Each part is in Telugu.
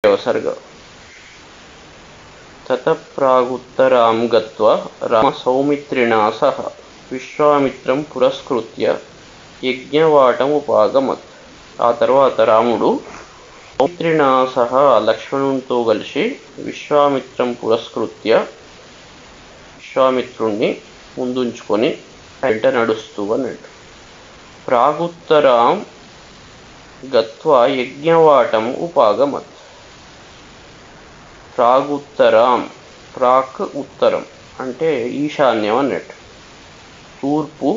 सर्ग ततः प्रागुत्तरां गत्वा राम सौमित्रिणा सह विश्वामित्रं पुरस्कृत्य యజ్ఞవాటముపాగమత్. ఆ తర్వాత రాముడు సౌమిత్రిణా సహా లక్ష్మణునితో కలిసి విశ్వామిత్రం పురస్కృత్య విశ్వామిత్రుణ్ణి ముందుంచుకొని వెంట నడుస్తూ అన్నట్టు. ప్రాగుత్తరాం గత్వా యజ్ఞవాటం ఉపాగమత్. ప్రాగుత్తరాం, ప్రాక్ ఉత్తరం అంటే ఈశాన్యం అన్నట్టు. తూర్పు,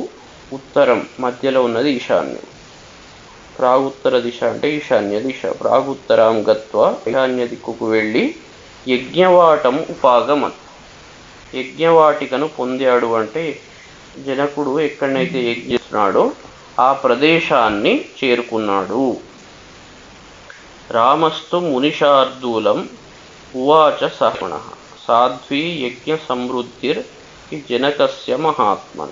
ఉత్తరం మధ్యలో ఉన్నది ఈశాన్యం. ప్రాగుత్తర దిశ అంటే ఈశాన్య దిశ. ప్రాగుత్తరాం గత్వా ఈశాన్య దిక్కుకు వెళ్ళి యజ్ఞవాటం ఉపాగమత్. యజ్ఞవాటికను పొందాడు అంటే జనకుడు ఎక్కడనైతే యజ్ఞిస్తున్నాడో ఆ ప్రదేశాన్ని చేరుకున్నాడు. రామస్తు మునిశార్దూలం ఉవాచ సహమణః సాధ్వీ యజ్ఞ సమృద్ధిర్ జనకస్య మహాత్మన.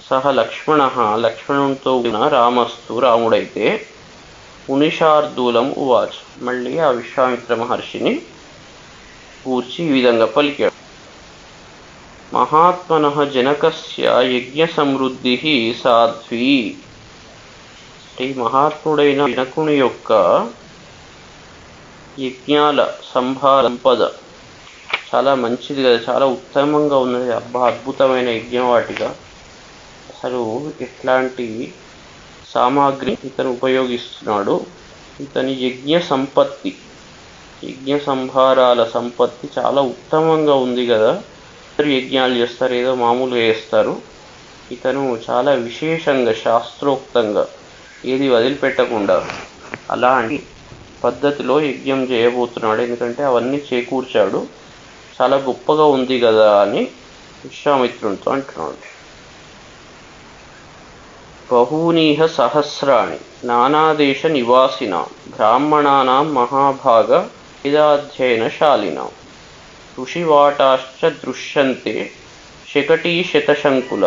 సహ లక్ష్మణ, లక్ష్మణునితో రామస్తు రాముడైతే మునిశార్దూలం ఉవాచ, మళ్ళీ ఆ విశ్వామిత్ర మహర్షిని కూర్చి ఈ విధంగా పలికాడు. మహాత్మనః జనకస్య యజ్ఞ సమృద్ధి సాధ్వీ. ఈ మహాత్ముడైన జనకుని యొక్క యజ్ఞాల సంపద చాలా మంచిది కదా, చాలా ఉత్తమంగా ఉన్నది. అబ్బా, అద్భుతమైన యజ్ఞవాటిక. అసలు ఎట్లాంటి సామాగ్రి ఇతను ఉపయోగిస్తున్నాడు. ఇతని యజ్ఞ సంపత్తి, యజ్ఞ సంభారాల సంపత్తి చాలా ఉత్తమంగా ఉంది కదా. యజ్ఞాలు చేస్తారు, ఏదో మామూలుగా చేస్తారు. ఇతను చాలా విశేషంగా శాస్త్రోక్తంగా ఏది వదిలిపెట్టకుండా అలాంటి పద్ధతిలో యజ్ఞం చేయబోతున్నాడు. ఎందుకంటే అవన్నీ చేకూర్చాడు, చాలా గొప్పగా ఉంది కదా అని విశ్వామిత్రునితో అంటున్నాడు. బహూనీహ సహస్రాణి నానాదేశ నివాసినాం బ్రాహ్మణానాం మహాభాగ వేదాధ్యయనశాలినాం ఋషివాటాశ్చ దృశ్యంతే శకటీ శతశంకుల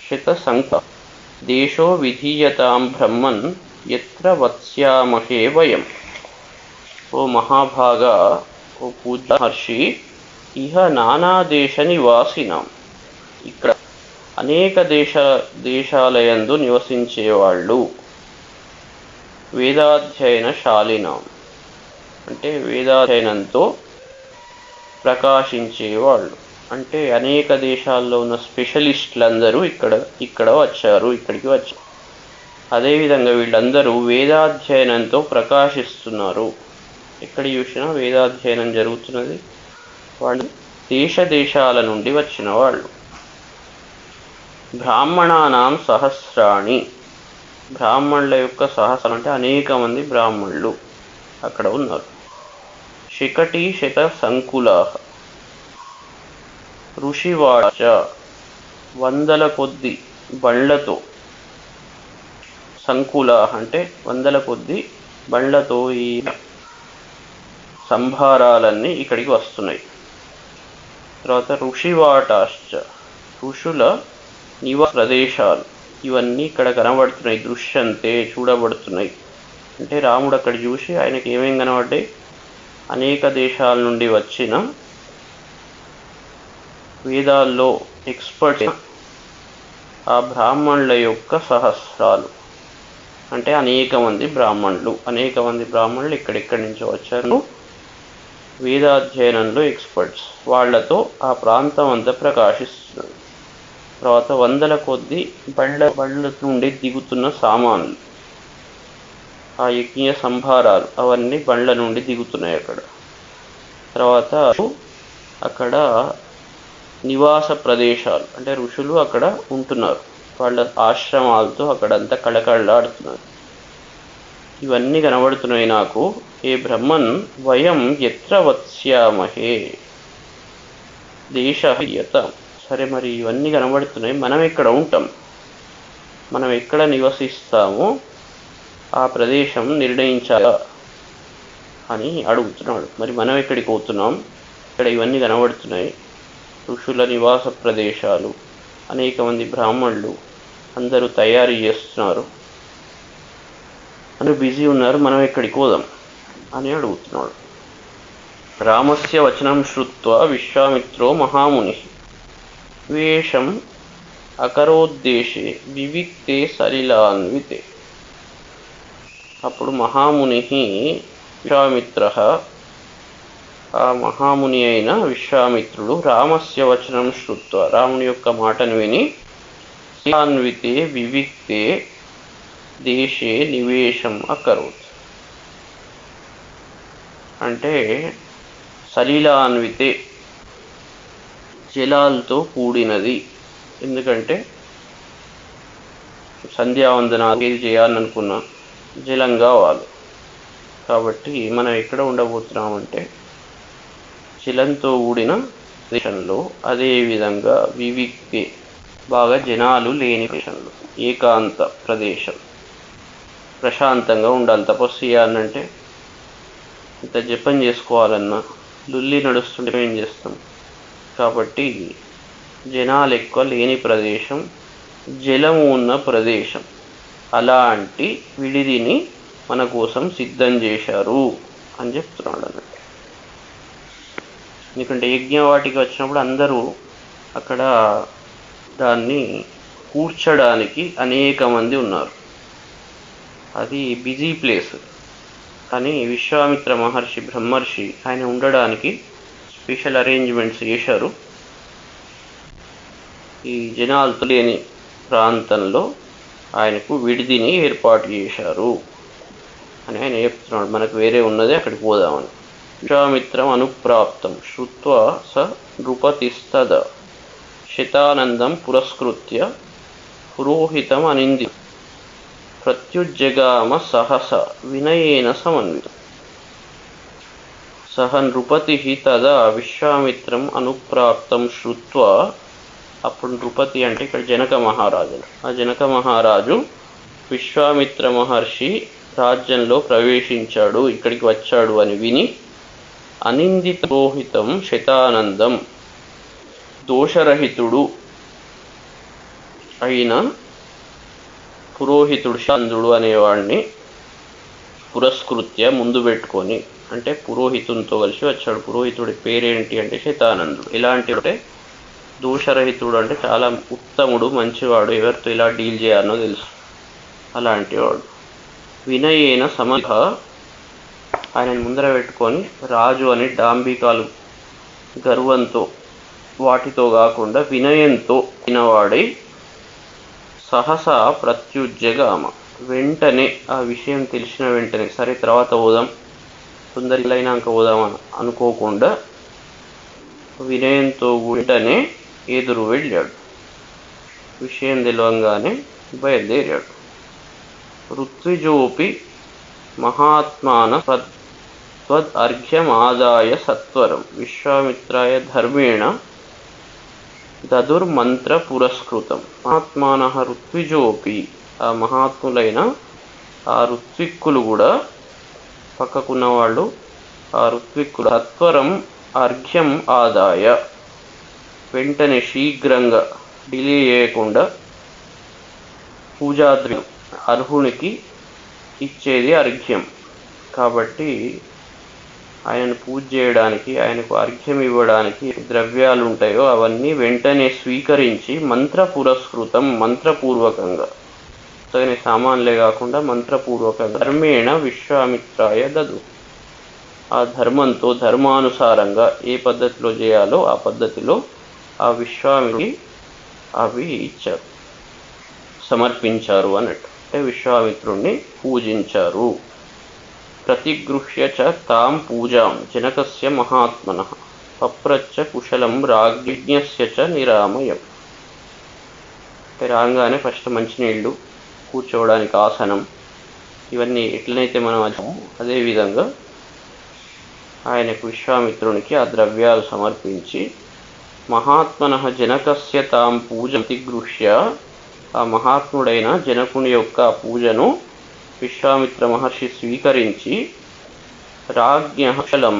శతసంక దేశో విధీయతాం బ్రహ్మన్ యత్ర వత్స్యామహే వయం. ఓ మహాభాగ, ఓ పూజ్య మహర్షి, ఇహ నానాదేశ నివాసినాం, ఇక్కడ అనేక దేశాలయందు నివసించేవాళ్ళు. వేదాధ్యయనశాలినాం అంటే వేదాధ్యయనంతో ప్రకాశించేవాళ్ళు. అంటే అనేక దేశాల్లో ఉన్న స్పెషలిస్టులందరూ ఇక్కడ వచ్చారు, ఇక్కడికి వచ్చారు. అదేవిధంగా వీళ్ళందరూ వేదాధ్యయనంతో ప్రకాశిస్తున్నారు. ఎక్కడ చూసినా వేదాధ్యయనం జరుగుతున్నది. వాళ్ళు దేశాల నుండి వచ్చిన వాళ్ళు. బ్రాహ్మణానాం సహస్రాణి, బ్రాహ్మణుల యొక్క సహస్రం అంటే అనేక మంది బ్రాహ్మణులు అక్కడ ఉన్నారు. శకటీ శత సంకులా ఋషివాచ, వందల కొద్ది బండ్లతో, సంకుల అంటే వందల కొద్ది బండ్లతో ఈ సంభారాలన్నీ ఇక్కడికి వస్తున్నాయి. తర్వాత ఋషివాటాశ్చ, ఋషుల నివాస ప్రదేశాలు ఇవన్నీ ఇక్కడ కనబడుతున్నాయి. దృశ్యంతే చూడబడుతున్నాయి. అంటే రాముడు అక్కడ చూసి ఆయనకి ఏమేం కనబడ్డాయి? అనేక దేశాల నుండి వచ్చిన వేదాల్లో ఎక్స్పర్ట్ ఆ బ్రాహ్మణుల యొక్క సహస్రాలు. అంటే అనేక మంది బ్రాహ్మణులు ఇక్కడెక్కడి నుంచో వచ్చారు, వేదాధ్యయనంలో ఎక్స్పర్ట్స్. వాళ్లతో ఆ ప్రాంతం అంతా ప్రకాశిస్తున్నారు. తర్వాత వందల కొద్ది బండ్ల నుండి దిగుతున్న సామాన్లు, ఆ యజ్ఞ సంభారాలు అవన్నీ బండ్ల నుండి దిగుతున్నాయి అక్కడ. తర్వాత అక్కడ నివాస ప్రదేశాలు అంటే ఋషులు అక్కడ ఉంటున్నారు, వాళ్ళ ఆశ్రమాలతో అక్కడంతా కళకళలాడుతున్నారు. ఇవన్నీ కనబడుతున్నాయి నాకు. ఏ బ్రహ్మన్ వయం ఎత్ర వత్స్యామహే దేశ యత. సరే, మరి ఇవన్నీ కనబడుతున్నాయి, మనం ఎక్కడ ఉంటాం, మనం ఎక్కడ నివసిస్తామో ఆ ప్రదేశం నిర్ణయించాలా అని అడుగుతున్నాడు. మరి మనం ఎక్కడికి పోతున్నాం? ఇక్కడ ఇవన్నీ కనబడుతున్నాయి, ఋషుల నివాస ప్రదేశాలు, అనేక మంది బ్రాహ్మణులు అందరూ తయారీ చేస్తున్నారు. అందరూ బిజీ ఉన్నారు, మనం ఎక్కడికి పోదాం అని అడుగుతున్నాడు. రామస్య వచనం శ్రుత్వా విశ్వామిత్రో మహాముని వేషం అకరోద్దేశే వివిక్తే సలిలాన్వితే. అప్పుడు మహాముని విశ్వామిత్ర, ఆ మహాముని అయిన విశ్వామిత్రుడు రామస్య వచనం శ్రుత్వా, రాముని యొక్క మాటను విని సలిలాన్వితే వివిక్తే దేశే నివేశం అకరోత్. అంటే సలిలాన్వితే జలాలతో కూడినది. ఎందుకంటే సంధ్యావందనాలు ఏది చేయాలనుకున్నా జలం కావాలి. కాబట్టి మనం ఎక్కడ ఉండబోతున్నామంటే జలంతో కూడిన ప్రదేశంలో, అదేవిధంగా వివిక్తే బాగా జనాలు లేని ప్రదేశంలో, ఏకాంత ప్రదేశం, ప్రశాంతంగా ఉండాలి. తపస్సు చేయాలంటే ఇంత జపం చేసుకోవాలన్నా లుల్లి నడుస్తుంటే ఏం చేస్తాం. కాబట్టి జనాలు ఎక్కువ లేని ప్రదేశం, జలము ఉన్న ప్రదేశం, అలాంటి విడిదిని మన కోసం సిద్ధం చేశారు అని చెప్తున్నాడు అన్నట్టు. ఎందుకంటే యజ్ఞవాటికి వచ్చినప్పుడు అందరూ అక్కడ దాన్ని కూర్చడానికి అనేక మంది ఉన్నారు. అది బిజీ ప్లేస్. కానీ విశ్వామిత్ర మహర్షి, బ్రహ్మర్షి, ఆయన ఉండడానికి స్పెషల్ అరేంజ్మెంట్స్ చేశారు. ఈ జనాలతో లేని ప్రాంతంలో ఆయనకు విడిదిని ఏర్పాటు చేశారు అని ఆయన చెప్తున్నాడు. మనకు వేరే ఉన్నది, అక్కడికి పోదామని. విశ్వామిత్రం అనుప్రాప్తం శ్రుత్వా స నృపతిస్తద శతానందం పురస్కృత్య పురోహితం అనింది ప్రత్యుజ్జగామ సహస వినయేన సమన్వితం. సహ నృపతి తదా విశ్వామిత్రం అనుప్రాప్తం శ్రుత్వా. అప్పుడు నృపతి అంటే ఇక్కడ జనక మహారాజు. ఆ జనక మహారాజు విశ్వామిత్ర మహర్షి రాజ్యంలో ప్రవేశించాడు, ఇక్కడికి వచ్చాడు అని విని అనిందిత పురోహితం శతానందం, దోషరహితుడు అయిన పురోహితుడు శాంతుడు అనేవాడిని పురస్కృత్య ముందు పెట్టుకొని, అంటే పురోహితునితో కలిసి వచ్చాడు. పురోహితుడి పేరేంటి అంటే శతానందుడు. ఇలాంటి అంటే దోషరహితుడు అంటే చాలా ఉత్తముడు, మంచివాడు, ఎవరితో ఇలా డీల్ చేయాలనో తెలుసు, అలాంటి వాడు. వినయేన సమర్థ, ఆయనను ముందర పెట్టుకొని రాజు అని డాంబికాలు గర్వంతో వాటితో కాకుండా వినయంతో వినవాడై సహసా ప్రత్యుజ్జగామ, వెంటనే ఆ విషయం తెలిసిన వెంటనే సరే తర్వాత పోదాం, తొందరలైనాక పోదాం అనుకోకుండా వినయంతో వెంటనే ఎదురు వెళ్ళాడు. విషయం తెలియంగానే బయలుదేరాడు. ఋత్విజోపి మహాత్మాన త్వద్ అర్ఘ్యమాదాయ సత్వరం విశ్వామిత్రాయ ధర్మేణ దదుర్మంత్ర పురస్కృతం. మహాత్మాన ఋత్విజోపి, ఆ మహాత్ములైన ఆ ఋత్విక్కులు కూడా, పక్కకున్న వాళ్ళు ఆ ఋత్విక్కులు సత్వరం అర్ఘ్యం ఆదాయ, వెంటనే శీఘ్రంగా డిలే చేయకుండా పూజాద్రి అర్హునికి ఇచ్చేది అర్ఘ్యం. కాబట్టి ఆయనను పూజ చేయడానికి, ఆయనకు అర్ఘ్యం ఇవ్వడానికి ద్రవ్యాలు ఉంటాయో అవన్నీ వెంటనే స్వీకరించి మంత్ర పురస్కృతం, మంత్రపూర్వకంగా, తగిన సామాన్లే కాకుండా మంత్రపూర్వకంగా ధర్మేణ విశ్వామిత్రాయ దదు, ఆ ధర్మంతో ధర్మానుసారంగా ఏ పద్ధతిలో చేయాలో ఆ పద్ధతిలో ఆ విశ్వామిత్రుడికి అవి ఇచ్చారు, సమర్పించారు అన్నట్టు. అంటే విశ్వామిత్రుడిని పూజించారు. ప్రతిగృహ్య చ తాం పూజాం జనకస్య మహాత్మనః పప్రచ్చ కుశలం రాజ్ఞస్య చ నిరామయం. రాగానే ఫస్ట్ మంచినీళ్ళు, కూర్చోవడానికి ఆసనం, ఇవన్నీ ఎట్లనైతే మనం అదేవిధంగా ఆయనకు విశ్వామిత్రునికి ఆ ద్రవ్యాలు సమర్పించి మహాత్మనః జనకస్య తాం పూజ ప్రతిగృహ్య, ఆ మహాత్ముడైన జనకుని యొక్క పూజను విశ్వామిత్ర మహర్షి స్వీకరించి రాజ్ఞః కుశలం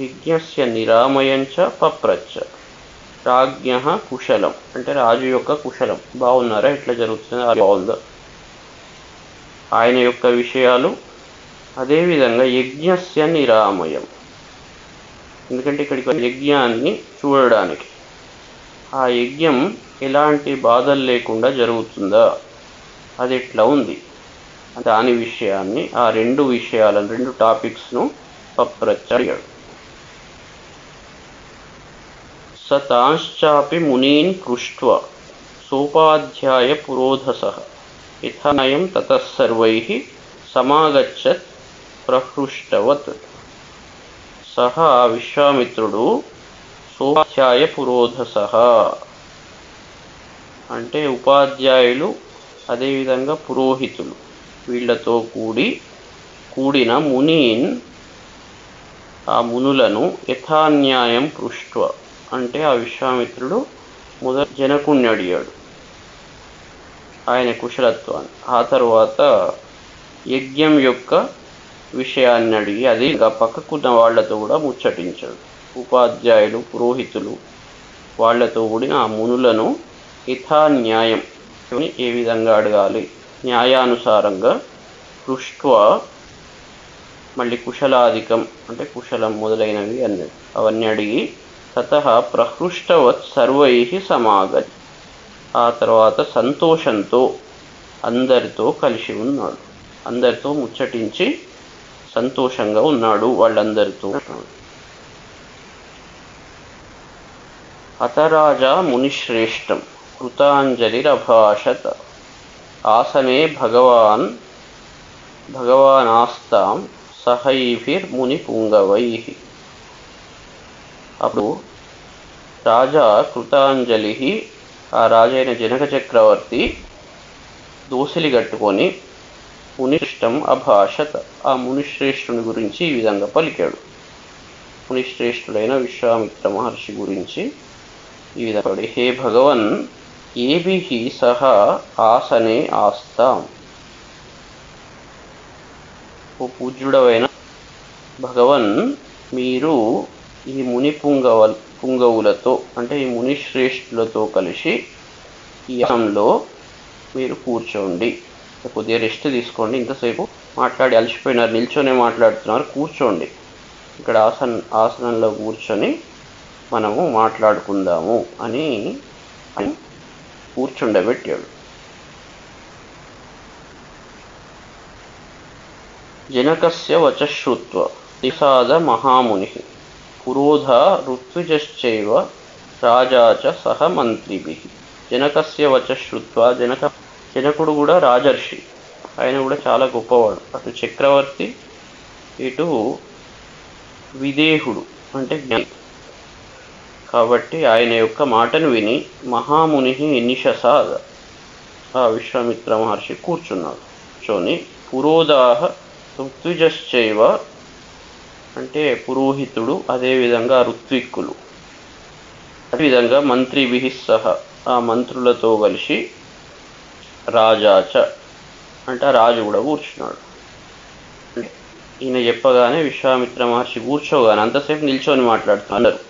యజ్ఞస్య నిరామయంచ పప్రచ్చ. రాజ్ఞః కుశలం అంటే రాజు యొక్క కుశలం, బాగున్నారా, ఎట్లా జరుగుతుంది, బాగుందా, ఆయన యొక్క విషయాలు. అదేవిధంగా యజ్ఞస్య నిరామయం, ఎందుకంటే ఇక్కడికి యజ్ఞాన్ని చూడడానికి, ఆ యజ్ఞం ఎలాంటి బాధలు లేకుండా జరుగుతుందా, అది ఎట్లా ఉంది, దాని విషయాన్ని, ఆ రెండు విషయాలను, రెండు టాపిక్స్ను పప్రచ్చ అడిగాడు. స తాంశ్చాపి మునీన్ పృష్ట్వా సోపాధ్యాయ పురోధసః యథానయం తతఃసర్వైః సమాగచ్చత్ ప్రహృష్టవత్. సహా విశ్వామిత్రుడు సోపాధ్యాయ పురోధసః అంటే ఉపాధ్యాయులు, అదేవిధంగా పురోహితులు, వీళ్లతో కూడిన మునీన్, ఆ మునులను యథాన్యాయం పృష్ట్వ అంటే ఆ విశ్వామిత్రుడు మొదట జనకుణ్ణి అడిగాడు ఆయన కుశలత్వాన్ని. ఆ తర్వాత యజ్ఞం యొక్క విషయాన్ని అడిగి అది పక్కకున్న వాళ్లతో కూడా ముచ్చటించాడు. ఉపాధ్యాయులు, పురోహితులు, వాళ్లతో కూడిన ఆ మునులను యథా న్యాయం ఏ విధంగా అడగాలి, న్యాయానుసారంగా పృష్ట్వా, మళ్ళీ కుశలాధికం అంటే కుశలం మొదలైనవి అవన్నీ అడిగి తతః ప్రహృష్టవత్ సర్వైః సమాగత్, ఆ తర్వాత సంతోషంతో అందరితో కలిసి ఉన్నాడు, అందరితో ముచ్చటించి సంతోషంగా ఉన్నాడు వాళ్ళందరితో. అతరాజా మునిశ్రేష్టం కృతాంజలిరభాషత ఆసనే భగవానాస్తాం సహైభిర్ముని పుంగవైః. అప్పుడు రాజా కృతాంజలి, ఆ రాజైన జనక చక్రవర్తి దోసిలి కట్టుకొని మునిశ్రేష్టం అభాషత, ఆ మునిశ్రేష్ఠుని గురించి ఈ విధంగా పలికాడు. మునిశ్రేష్ఠుడైన విశ్వామిత్ర మహర్షి గురించి ఈ విధంగా, హే భగవన్ ఏభిః సహ ఆసనే ఆస్తాం. ఓ పూజ్యుడవైన భగవన్, మీరు ఈ ముని పుంగవులతో అంటే ఈ మునిశ్రేష్ఠులతో కలిసి ఈ ఆసనంలో మీరు కూర్చోండి, కొద్దిగా రెస్ట్ తీసుకోండి, ఇంతసేపు మాట్లాడి అలసిపోయినారు, నిల్చొనే మాట్లాడుతున్నారు, కూర్చోండి, ఇక్కడ ఆసనంలో కూర్చొని మనము మాట్లాడుకుందాము అని కూర్చుండబెట్టాడు. జనకస్య వచః శ్రుత్వా నిషాద మహామునిః పురోధ ఋత్విజశ్చైవ రాజా చ సహ మంత్రిభిః. జనకస్య వచః శ్రుత్వా, జనకుడు కూడా రాజర్షి, ఆయన కూడా చాలా గొప్పవాడు, అటు చక్రవర్తి ఇటు విదేహుడు అంటే జ్ఞాని, కాబట్టి ఆయన యొక్క మాటను విని మహాముని నిషసాద, ఆ విశ్వామిత్ర మహర్షి కూర్చున్నాడు. కూర్చొని పురోధాహ ఋత్విజశ్చైవ అంటే పురోహితుడు, అదేవిధంగా ఋత్విక్కులు, అదేవిధంగా మంత్రిభిః సహ ఆ మంత్రులతో కలిసి రాజాచ అంటే రాజు కూడా కూర్చున్నాడు. ఈయన చెప్పగానే విశ్వామిత్ర మహర్షి కూర్చోగానే అంతసేపు నిల్చొని మాట్లాడుతున్నారు,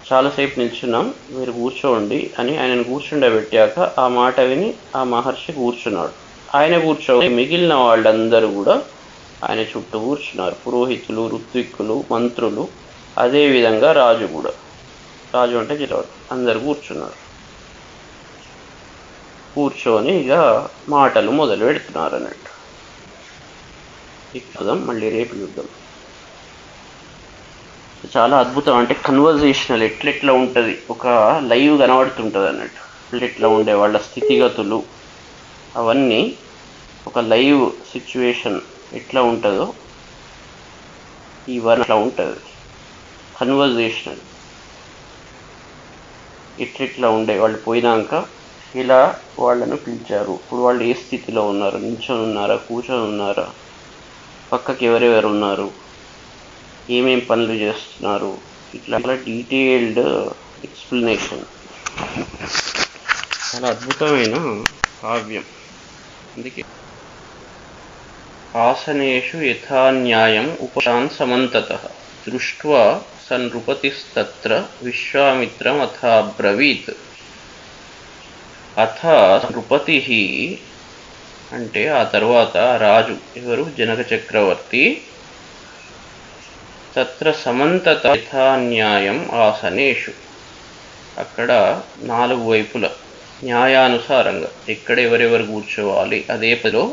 చాలాసేపు నిల్చున్నాం, మీరు కూర్చోండి అని ఆయనను కూర్చుండబెట్టాక ఆ మాట విని ఆ మహర్షి కూర్చున్నాడు. ఆయన కూర్చోని మిగిలిన వాళ్ళందరూ కూడా ఆయన చుట్టూ కూర్చున్నారు, పురోహితులు, ఋత్విక్కులు, మంత్రులు, అదేవిధంగా రాజు కూడా, రాజు అంటే జిరాడు, అందరు కూర్చున్నారు. కూర్చొని ఇక మాటలు మొదలు పెడుతున్నారు అన్నట్టు. యుద్ధం మళ్ళీ రేపు యుద్ధం చాలా అద్భుతం, అంటే కన్వర్జేషనల్ ఎట్లెట్లా ఉంటుంది, ఒక లైవ్ కనబడుతుంటుంది అన్నట్టు, ఎట్లా ఉండే వాళ్ళ స్థితిగతులు అవన్నీ ఒక లైవ్ సిచ్యువేషన్ ఎట్లా ఉంటుందో ఇవన్నీ అట్లా ఉంటుంది. కన్వర్జేషనల్ ఎట్లెట్లా ఉండే వాళ్ళు పోయినాక ఇలా వాళ్ళను పిలిచారు, ఇప్పుడు వాళ్ళు ఏ స్థితిలో ఉన్నారు, నిల్చొని ఉన్నారా, కూర్చొని ఉన్నారా, పక్కకి ఎవరెవరు ఉన్నారు, ఏమేం పనులు చేస్తున్నారు, ఇట్లా డీటెయిల్డ్ ఎక్స్ప్లెనేషన్, చాలా అద్భుతమైన కావ్యం. అందుకే ఆసనేషు యథా న్యాయం ఉపశాన్ సమంతతః దృష్ట్వా సనృపతిస్తత్ర విశ్వామిత్రం అథాబ్రవీత్. అథ నృపతిః అంటే ఆ తర్వాత రాజు ఎవరు, జనక చక్రవర్తి, తత్ర సమంతత యథాన్యాయం ఆసనేషు, అక్కడ 4 వైపుల న్యాయానుసారంగా ఎక్కడ ఎవరెవరు కూర్చోవాలి అదే పదిలో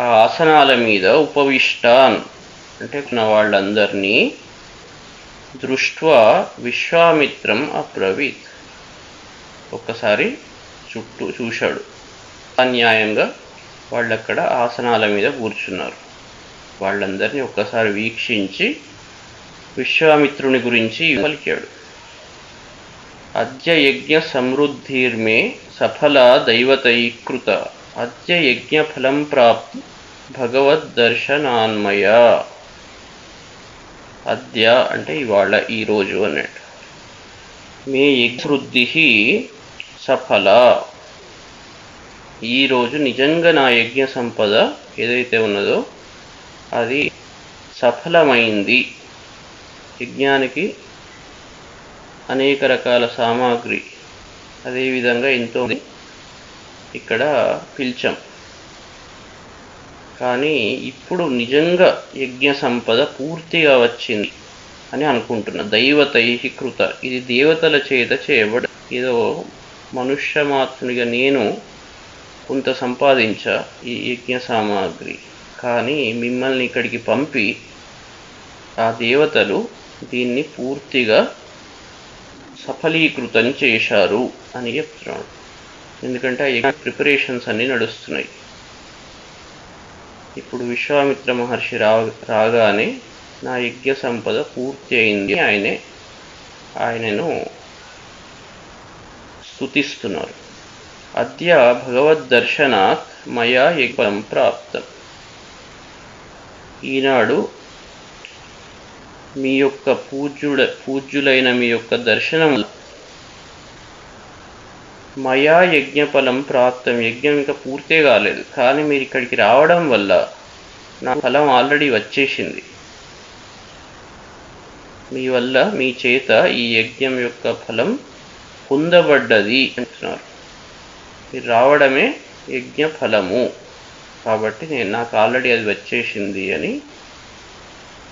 ఆ ఆసనాల మీద ఉపవిష్టాన్ అంటే ఉన్న వాళ్ళందరినీ దృష్ట్వా విశ్వామిత్రం అబ్రవీత్, ఒక్కసారి చుట్టూ చూశాడు. అన్యాయంగా వాళ్ళక్కడ ఆసనాల మీద కూర్చున్నారు. వాళ్ళందరినీ ఒక్కసారి వీక్షించి విశ్వామిత్రుని గురించి పలికాడు. అద్య యజ్ఞ సమృద్ధిర్మే సఫల దైవతైకృత, అద్య యజ్ఞ ఫలం ప్రాప్తి భగవద్దర్శనాన్మయ. అద్య అంటే ఇవాళ, ఈరోజు అన్నట్టు. మే యజ్ఞవృద్ధి సఫల, ఈరోజు నిజంగా నా యజ్ఞ సంపద ఏదైతే ఉన్నదో అది సఫలమైంది. యజ్ఞానికి అనేక రకాల సామాగ్రి అదేవిధంగా ఎంతో ఇక్కడ పిలిచాం, కానీ ఇప్పుడు నిజంగా యజ్ఞ సంపద పూర్తిగా వచ్చింది అని అనుకుంటున్నా. దైవతై కృత, ఇది దేవతల చేత చేయబడ, ఏదో మనుష్య మాత్రునిగా నేను కొంత సంపాదించా ఈ యజ్ఞ సామాగ్రి, కానీ మిమ్మల్ని ఇక్కడికి పంపి ఆ దేవతలు దీన్ని పూర్తిగా సఫలీకృతం చేశారు అని చెప్తున్నాడు. ఎందుకంటే ఆ యజ్ఞ ప్రిపరేషన్స్ అన్నీ నడుస్తున్నాయి. ఇప్పుడు విశ్వామిత్ర మహర్షి రాగానే నా యజ్ఞ సంపద పూర్తి అయింది, ఆయనను స్తుతిస్తున్నారు. అద్య భగవద్దర్శనాత్ మయా యజ్ఞం ప్రాప్తం, ఈనాడు మీ యొక్క పూజ్యులైన మీ యొక్క దర్శనం మయా యజ్ఞఫలం ప్రాప్తం, యజ్ఞం ఇంకా పూర్తే కాలేదు, కానీ మీరు ఇక్కడికి రావడం వల్ల నా ఫలం ఆల్రెడీ వచ్చేసింది. మీ వల్ల, మీ చేత ఈ యజ్ఞం యొక్క ఫలం పొందబడ్డది అంటున్నారు. మీరు రావడమే యజ్ఞ ఫలము, కాబట్టి నాకు ఆల్రెడీ అది వచ్చేసింది అని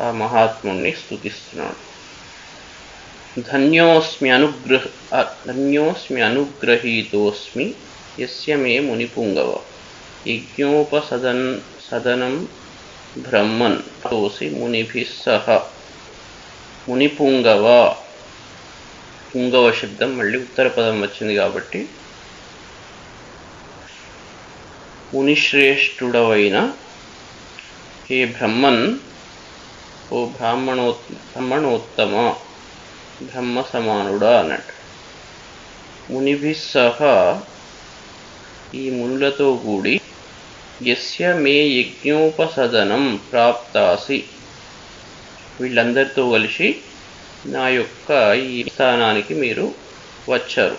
ఆ మహాత్ముణ్ణి స్తుతిస్తున్నాడు. ధన్యోస్మి అనుగ్రహీతోస్మి యస్య మే మునిపుంగవ, యజ్ఞోపసదనం బ్రహ్మన్ తోసి మునిభిః సహ. మునిపుంగవ, పుంగవ శబ్దం మళ్ళీ ఉత్తర పదం వచ్చింది కాబట్టి మునిశ్రేష్ఠుడవైన హే బ్రహ్మన్, ఓ బ్రాహ్మణోత్తమ, బ్రహ్మ సమానుడా అన్నట్టు. మునిభిః సహా, ఈ మునులతో కూడి, యస్య మే యజ్ఞోపసదనం ప్రాప్తాసి, వీళ్ళందరితో కలిసి నా యొక్క ఈ స్థానానికి మీరు వచ్చారు.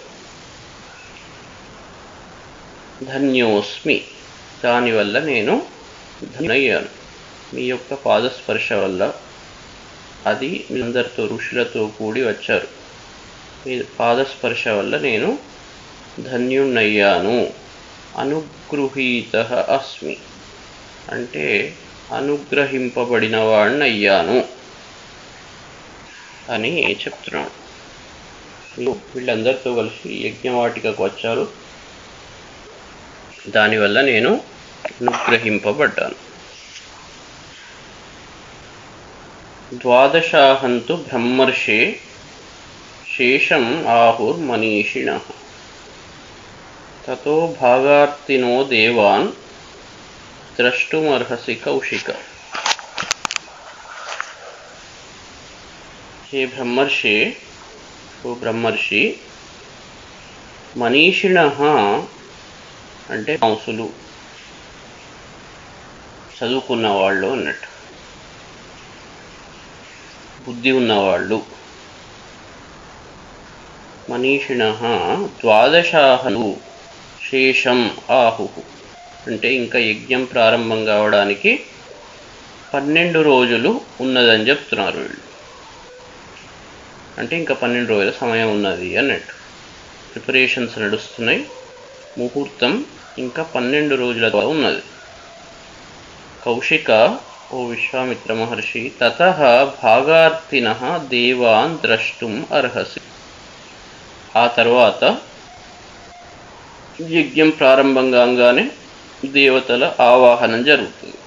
ధన్యోస్మి, దానివల్ల నేను ధన్యయ్యాను. మీ యొక్క పాదస్పర్శ వల్ల, అది మీ అందరితో ఋషులతో కూడి వచ్చారు, మీ పాదస్పర్శ వల్ల నేను ధన్యుణ్ణయ్యాను. అనుగృహీతః అస్మి అంటే అనుగ్రహింపబడిన వాణ్ణయ్యాను అని చెప్తున్నాడు. వీళ్ళందరితో కలిసి యజ్ఞవాటికకు వచ్చారు, దానివల్ల నేను అనుగ్రహింపబడ్డాను. ద్వాదశాహంతు బ్రహ్మర్షే శేషం ఆహుర్మనీషిణః, తతో భాగార్తినో దేవాన్ ద్రష్టుమర్హసి కౌశిక. హే బ్రహ్మర్షే, ఓ బ్రహ్మర్షి, మనీషిణః అంటే హంసులు, చదువుకున్న వాళ్ళు అన్నట్టు, బుద్ధి ఉన్నవాళ్ళు. మనీషిణః ద్వాదశాహను శేషం ఆహు అంటే ఇంకా యజ్ఞం ప్రారంభం కావడానికి 12 రోజులు ఉన్నదని చెప్తున్నారు వీళ్ళు. అంటే ఇంకా 12 రోజుల సమయం ఉన్నది అన్నట్టు. ప్రిపరేషన్స్ నడుస్తున్నాయి. ముహూర్తం ఇంకా 12 రోజుల ఉన్నది. కౌశిక, ఓ విశ్వామిత్ర మహర్షి, తతః భాగార్తినః దేవాన్ ద్రష్టుం అర్హసి. ఆ తర్వాత యజ్ఞం ప్రారంభంగానే దేవతల ఆవాహనం జరుగుతుంది.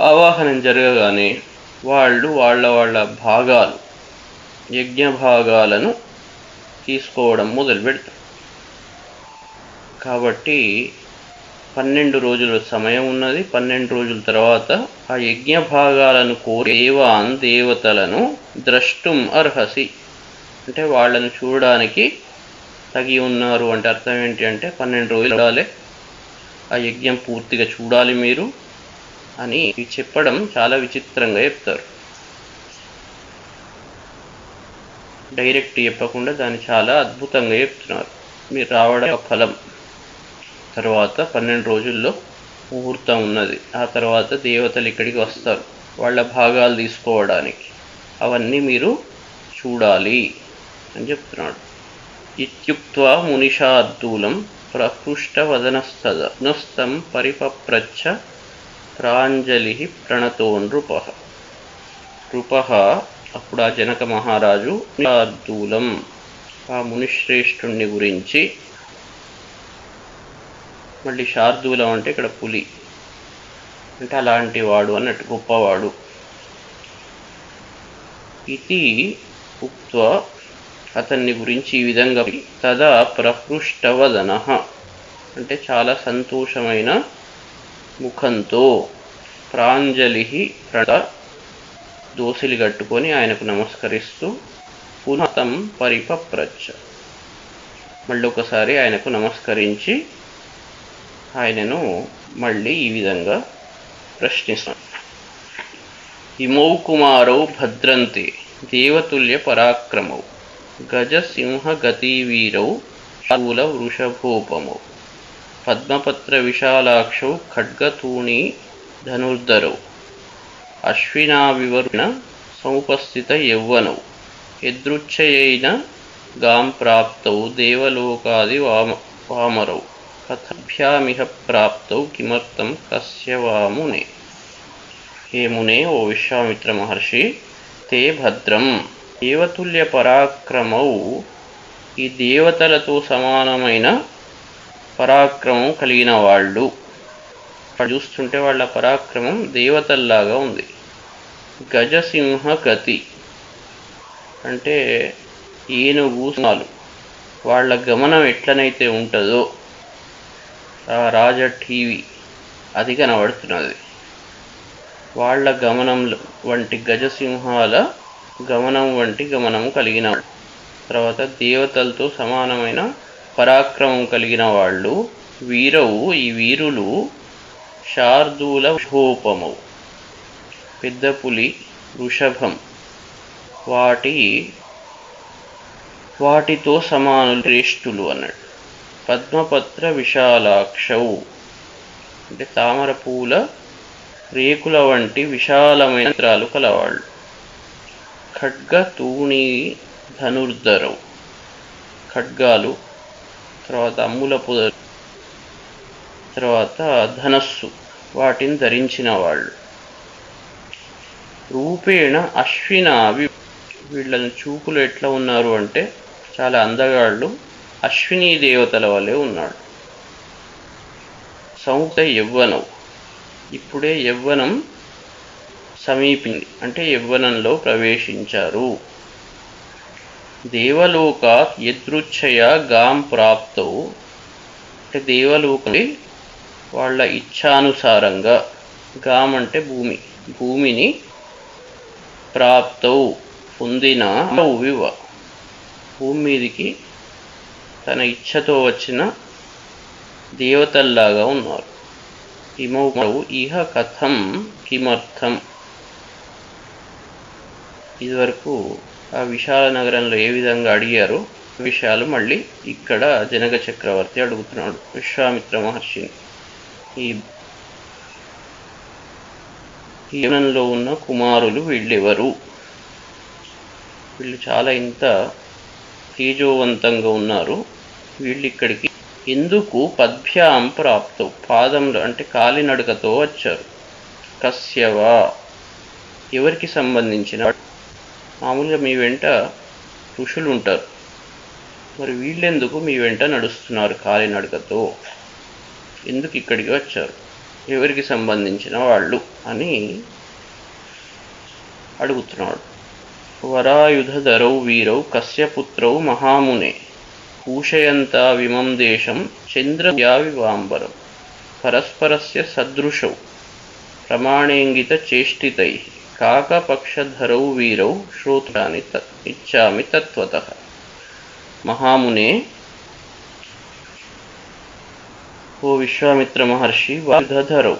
ఆవాహనం జరగగానే వాళ్ళు వాళ్ళ భాగాలు, యజ్ఞ భాగాలను తీసుకోవడం మొదలు పెడతారు. కాబట్టి 12 రోజుల సమయం ఉన్నది. 12 రోజుల తర్వాత ఆ యజ్ఞ భాగాలను దేవాన్, దేవతలను ద్రష్టుం అర్హసి అంటే వాళ్ళను చూడడానికి తగి ఉన్నారు అంటే అర్థం ఏంటి అంటే 12 రోజులు చూడాలి, ఆ యజ్ఞం పూర్తిగా చూడాలి మీరు అని చెప్పడం చాలా విచిత్రంగా చెప్తారు. డైరెక్ట్ చెప్పకుండా దాన్ని చాలా అద్భుతంగా చెప్తున్నారు. మీరు రావడం ఫలం. తర్వాత 12 రోజుల్లో ముహూర్తం ఉన్నది. ఆ తర్వాత దేవతలు ఇక్కడికి వస్తారు వాళ్ళ భాగాలు తీసుకోవడానికి. అవన్నీ మీరు చూడాలి అని చెప్తున్నాడు. ఇత్యుక్త్వా మునిషార్దూలం ప్రహృష్టవదనస్థం పరిపప్రచ్ఛ ప్రాంజలి ప్రణతో నృపః. నృపః అప్పుడు ఆ జనక మహారాజు శార్దూలం, ఆ మునిశ్రేష్ఠుణ్ణి గురించి, మళ్ళీ శార్దూలం అంటే ఇక్కడ పులి అంటే అలాంటి వాడు అన్నట్టు, గొప్పవాడు. ఇది ఉక్త్వా అతన్ని గురించి ఈ విధంగా, తదా ప్రహృష్టవదనః అంటే చాలా సంతోషమైన ముఖంతో, ప్రాంజలి ప్రణత దోసిలి కట్టుకొని ఆయనకు నమస్కరిస్తూ, పునఃతం పరిపప్రచ్ఛ మళ్ళీ ఒకసారి ఆయనకు నమస్కరించి ఆయనను మళ్ళీ ఈ విధంగా ప్రశ్నిస్తాడు. ఇమౌ కుమారౌ భద్రంతే దేవతుల్య పరాక్రమౌ గజసింహ గతివీరౌ శూల వృషభోపమౌ పద్మపత్ర విశాలాక్షౌ ఖడ్గతూణీ ధనుర్ధరౌ అశ్వినావివరుణ సముపస్థిత యౌవనౌ యదృచ్ఛయైన గాం ప్రాప్తౌ దేవలోకాది వామరౌ కథభ్యామిహ ప్రాప్తౌ కిమర్థం కస్య వా మునే. హే మునే, ఓ విశ్వామిత్ర మహర్షి, తే భద్రం దేవతుల్య పరాక్రమౌ ఈ దేవతలతో సమానమైన పరాక్రమం కలిగిన వాళ్ళు. చూస్తుంటే వాళ్ళ పరాక్రమం దేవతల్లాగా ఉంది. గజసింహ గతి అంటే ఏనుగు సింహాలు, వాళ్ళ గమనం ఎట్లనైతే ఉంటుందో ఆ రాజ టీవీ అది కనబడుతున్నది. వాళ్ళ గమనం వంటి గజసింహాల గమనం వంటి గమనం కలిగిన, తర్వాత దేవతలతో సమానమైన పరాక్రమం కలిగిన వాళ్ళు. వీరవు ఈ వీరులు శార్దూల వృషభోపమౌ పెద్ద పులి, వృషభం వాటితో సమానులు, శ్రేష్ఠులు అన్నాడు. పద్మపత్ర విశాలాక్షౌ అంటే తామర పూల రేకుల వంటి విశాలమైన నేత్రాలు కలవాళ్ళు. ఖడ్గతూణీ ధనుర్ధరౌ ఖడ్గాలు, తర్వాత అమ్ముల పొదలు, తర్వాత ధనస్సు వాటిని ధరించిన వాళ్ళు. రూపేణ అశ్వినావి వీళ్ళని చూపులు ఎట్లా ఉన్నారు అంటే చాలా అందగాళ్ళు, అశ్వినీ దేవతల వలె ఉన్నాడు. సముక్త యవ్వనం ఇప్పుడే యవ్వనం సమీపింది అంటే యవ్వనంలో ప్రవేశించారు. దేవలోకాత్ యదృచ్ఛయ గాం ప్రాప్తౌ అంటే దేవలోకం వాళ్ళ ఇచ్ఛానుసారంగా, గాం అంటే భూమిని ప్రాప్తౌ పొందిన భూమి మీదికి తన ఇచ్ఛతో వచ్చిన దేవతల్లాగా ఉన్నారు. ఇమౌ ఇహ కథం కిమర్థం. ఇదివరకు ఆ విశాల నగరంలో ఏ విధంగా అడిగారో విషయాలు మళ్ళీ ఇక్కడ జనక చక్రవర్తి అడుగుతున్నాడు విశ్వామిత్ర మహర్షిని. ఈ యవనంలో ఉన్న కుమారులు వీళ్ళెవరు, వీళ్ళు చాలా ఇంత తేజోవంతంగా ఉన్నారు, వీళ్ళు ఇక్కడికి ఎందుకు పద్భ్యాం ప్రాప్తౌ, పాదంలో అంటే కాలినడకతో వచ్చారు. కస్యవా, ఎవరికి సంబంధించిన. మామూలుగా మీ వెంట ఋషులు ఉంటారు, మరి వీళ్ళెందుకు మీ వెంట నడుస్తున్నారు కాలినడకతో, ఎందుకు ఇక్కడికి వచ్చారు, ఎవరికి సంబంధించిన వాళ్ళు అని అడుగుతున్నాడు. వరాయుధరౌ వీరౌ కస్య పుత్రౌ మహామునే పూషయంతా విమం దేశం చంద్రయావివాంబరం పరస్పరస్య సదృశౌ ప్రమాణేంగిత చేష్టితై కాకపక్షధరౌ వీరౌ శ్రోతాని ఇచ్చామి తత్వతః. మహామునే, ఓ విశ్వామిత్ర మహర్షి, వాయుధరౌ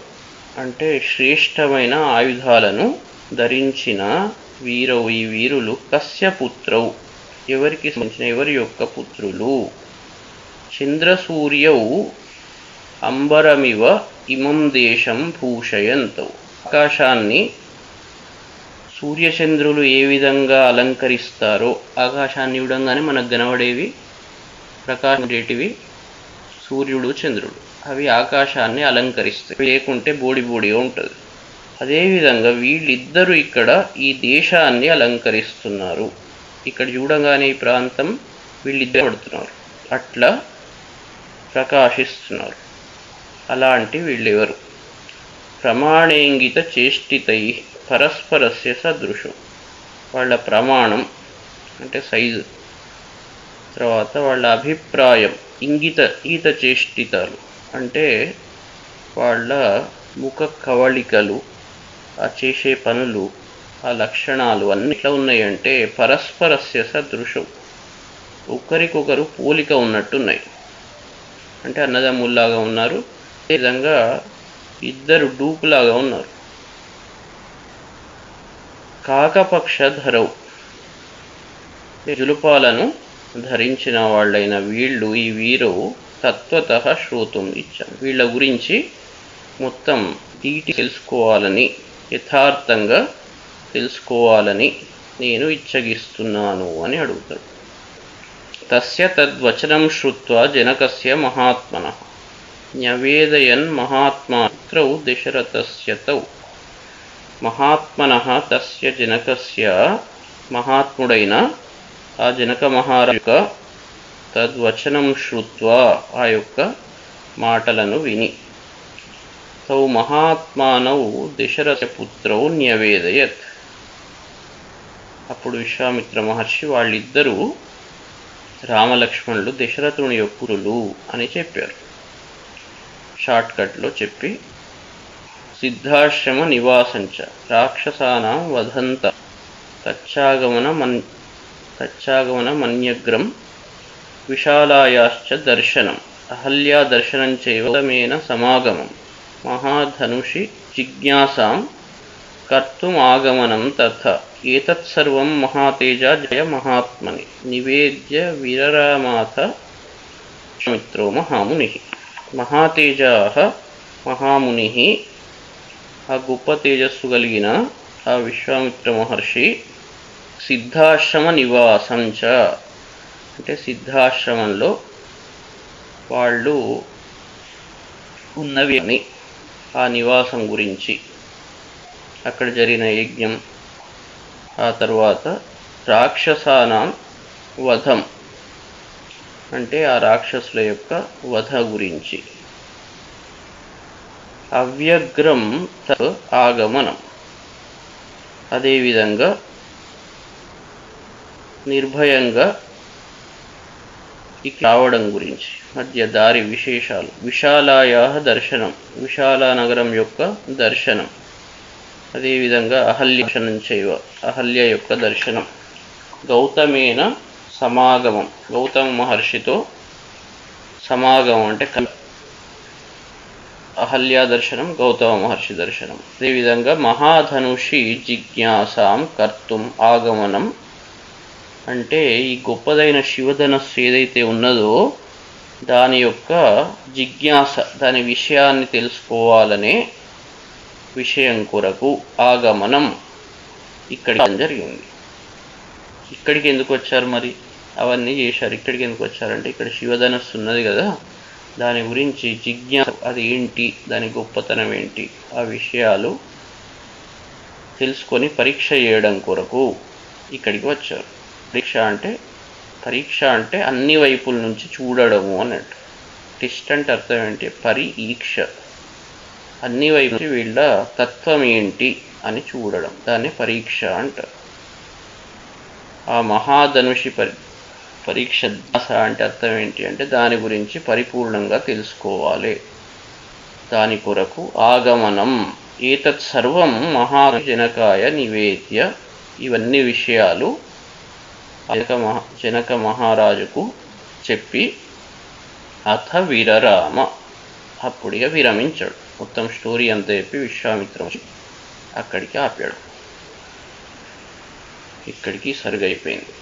అంటే శ్రేష్టమైన ఆయుధాలను ధరించిన వీరౌ, ఈ వీరులు కస్య పుత్రౌ ఎవరికి సంబంధించిన, ఎవరి యొక్క పుత్రులు. చంద్రసూర్యౌ అంబరమివ ఇమం దేశం భూషయంతౌ, ఆకాశాన్ని సూర్యచంద్రులు ఏ విధంగా అలంకరిస్తారో, ఆకాశాన్ని ఇవ్వడంగానే మనకు కనబడేవి ప్రకాశించేటివి సూర్యుడు చంద్రుడు, అవి ఆకాశాన్ని అలంకరిస్తాయి, లేకుంటే బోడిగా ఉంటుంది. అదేవిధంగా వీళ్ళిద్దరూ ఇక్కడ ఈ దేశాన్ని అలంకరిస్తున్నారు. ఇక్కడ చూడగానే ఈ ప్రాంతం వీళ్ళిద్దరు పడుతున్నారు, అట్లా ప్రకాశిస్తున్నారు. అలాంటి వీళ్ళెవరు? ప్రమాణేంగిత చేష్టితై పరస్పరస్య సదృశం, వాళ్ళ ప్రమాణం అంటే సైజు, తర్వాత వాళ్ళ అభిప్రాయం, ఈత చేష్టితాలు అంటే వాళ్ళ ముఖ కవళికలు, ఆ చేసే పనులు, ఆ లక్షణాలు అన్నీ ఎట్లా ఉన్నాయంటే పరస్పరస్య సదృశం, ఒకరికొకరు పోలిక ఉన్నట్టున్నాయి. అంటే అన్నదమ్ముల్లాగా ఉన్నారు, అదేవిధంగా ఇద్దరు డూపులాగా ఉన్నారు. కాకపక్షధరౌ, జులుపాలను ధరించిన వాళ్ళైన వీళ్ళు, ఈ వీరు తత్వతః శ్రోతుం ఇచ్చాం, వీళ్ళ గురించి మొత్తం తెలుసుకోవాలని, యథార్థంగా తెలుసుకోవాలని నేను ఇచ్చగిస్తున్నాను అని అడుగుతాడు. తస్య తద్వచనం శ్రుత్వా జనకస్య మహాత్మనః న్యవేదయన్ మహాత్మాత్రౌ దశరథస్య తౌ. మహాత్మనః తస్య జనకస్య, మహాత్ముడైన ఆ జనక మహారాజు యొక్క తద్వచనం శ్రుత్వా, ఆ యొక్క మాటలను విని, తౌ మహాత్మానౌ దశరథ పుత్రౌ న్యవేదయత్. అప్పుడు విశ్వామిత్ర మహర్షి వాళ్ళిద్దరూ రామలక్ష్మణులు దశరథుని యొక్క పుత్రులు అని చెప్పారు. షార్ట్కట్లో చెప్పి, సిద్ధాశ్రమ నివాసంచ రాక్షసానాం వధంత తచ్చాగమన మన్యగ్రం విశాలాయాశ్చ దర్శనం అహల్యా దర్శనం చైవమేన సమాగమం మహాధనుషి జిజ్ఞాసాం కర్తుమాగమనం తథా ఏతత్సర్వం మహాతేజ జయ మహాత్మని నివేద్య విరరామాథ విశ్వామిత్రో మహాముని. మహాతేజాః మహాముని, ఆ గొప్ప తేజస్సు కలిగిన ఆ విశ్వామిత్ర మహర్షి సిద్ధాశ్రమ నివాసంచ అంటే సిద్ధాశ్రమంలో వాళ్ళు ఉన్నవి అని, ఆ నివాసం గురించి, అక్కడ జరిగిన యజ్ఞం, ఆ తర్వాత రాక్షసానాం వధం అంటే ఆ రాక్షసుల యొక్క వధ గురించి, అవ్యగ్రం తత్ ఆగమనం అదేవిధంగా నిర్భయంగా ఇక రావడం గురించి, మధ్య దారి విశేషాలు, విశాలాయా దర్శనం విశాల నగరం యొక్క దర్శనం, అదేవిధంగా అహల్య చేయవ అహల్య యొక్క దర్శనం, గౌతమేన సమాగమం గౌతమ మహర్షితో సమాగమం అంటే అహల్య దర్శనం, గౌతమ మహర్షి దర్శనం. అదేవిధంగా మహాధనుషి జిజ్ఞాసాం కర్తుం ఆగమనం అంటే ఈ గొప్పదైన శివధనస్సు ఏదైతే ఉన్నదో దాని యొక్క జిజ్ఞాస, దాని విషయాన్ని తెలుసుకోవాలనే విషయం కొరకు ఆగమనం ఇక్కడికి జరిగింది. ఇక్కడికి ఎందుకు వచ్చారు మరి? అవన్నీ చేశారు. ఇక్కడికి ఎందుకు వచ్చారంటే ఇక్కడ శివధనస్సు ఉన్నది కదా, దాని గురించి జిజ్ఞాస, అది ఏంటి, దాని గొప్పతనం ఏంటి, ఆ విషయాలు తెలుసుకొని పరీక్ష చేయడం కొరకు ఇక్కడికి వచ్చారు. పరీక్ష అంటే అన్ని వైపుల నుంచి చూడడము అన్నట్టు. టెస్ట్ అంటే అర్థం ఏంటి? పరీక్ష. అన్ని వైపు నుంచి వీళ్ళ తత్వం ఏంటి అని చూడడం, దాన్ని పరీక్ష అంటారు. ఆ మహాధనుషి పరీక్ష ధ్యాస అంటే అర్థం ఏంటి అంటే దాని గురించి పరిపూర్ణంగా తెలుసుకోవాలి. దాని కొరకు ఆగమనం. ఏతత్ సర్వం జనకాయ నివేద్య. ఇవన్నీ విషయాలు జనక మహారాజుకు చెప్పి అథ విరరామ, అప్పుడిగా విరమించాడు. మొత్తం స్టోరీ అంతా చెప్పి విశ్వామిత్రం అక్కడికి ఆపాడు. ఇక్కడికి సరిగైపోయింది.